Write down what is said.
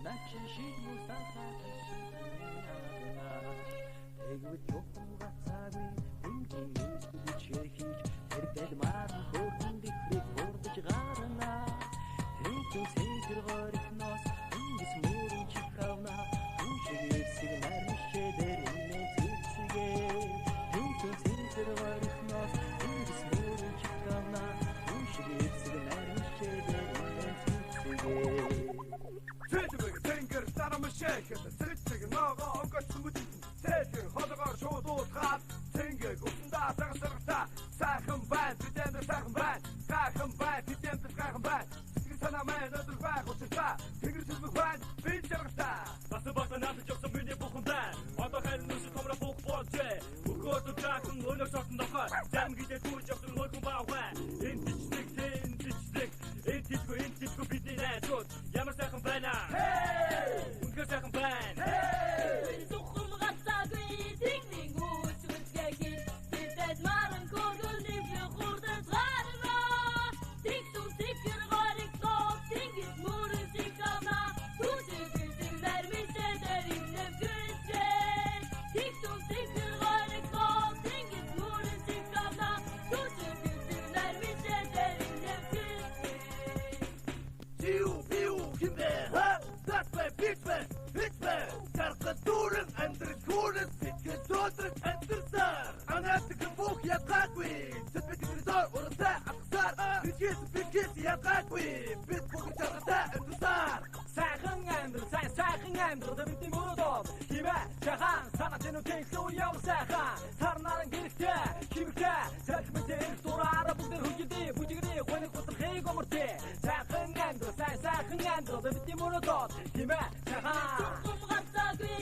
начин шиг мусахаа тэгвэл чухам гацаагүй энгийн нүсгэж хийж тэр дэлмаар хөргөн дэхрэг хурдж гарна тэрийн сэгэр горихноос ингис мөрөн чикавна үншиг сигнармишэ дэрнэ цэцгээ тэрийн сэгэр горихноос ингис мөрөн чикавна үншиг сигнармишэ дэрнэ цэцгээ Тэтгэг тэнгэр тарамшээх тэтгэг ногоо онгоцсон мэт Тэтгэг холгоор шууд уутгаад тэнгэг усандаа сагсагтаа сайхан бай тэтэнд сайхан бай гайхан бай тэтэнд гайхан бай сэтгэл санаа маань өдөр байх учиртаа тэнгэр зүрх бай би жаргалтаа басан басан надад жогсон миний бухамдаа одоо харин нүс томра бух болжээ бүгд таахан өнөг сортон дохой зам гэдэг түүж жогсон хөлгөн бааваа энтичдэг энтичгүй бидний найзууд ямар сайхан байна үнэхээр сайхан байна Тухам гацаагүй тэнгэрийн үсвэлгэхий тэдэд маран хөргөлний хурдж гарна Тэгтүн тэгэр горихоо тэнгэр мөрөн сикавна Түжигэр нэрмишэ дэрин нэвгэрчээ Тэгтүн тэгэр горихоо тэнгэр мөрөн сикавна Түжигэр нэрмишэ дэрин нэвгэрчээ Биу химбэ Татбэ битбэ Тархад дүүрэн амьдрал хүүрэн Сэтгэл дөөдрөг амьдрсаар Анатэг бүх ядгаагүй Тэтгэг тэрдор уралтай атгасаар Бигээс ядгаагүй Бид бүгд жаргалтай амьдрсаар Сайхан амьдрал бидний мөрөдөө Химэ чахан санаа зэнүүтэй лүү яв сайхан Тарнаран гэрхтэй химэгтэй Сайхмэтэй эрх дураараа бүгдэр хүйдээ Бүжигний хойныг хутархыг омортэй Сайхан амьдрал бидний мөрөдөө Химэ чахан Тухам гацаагүй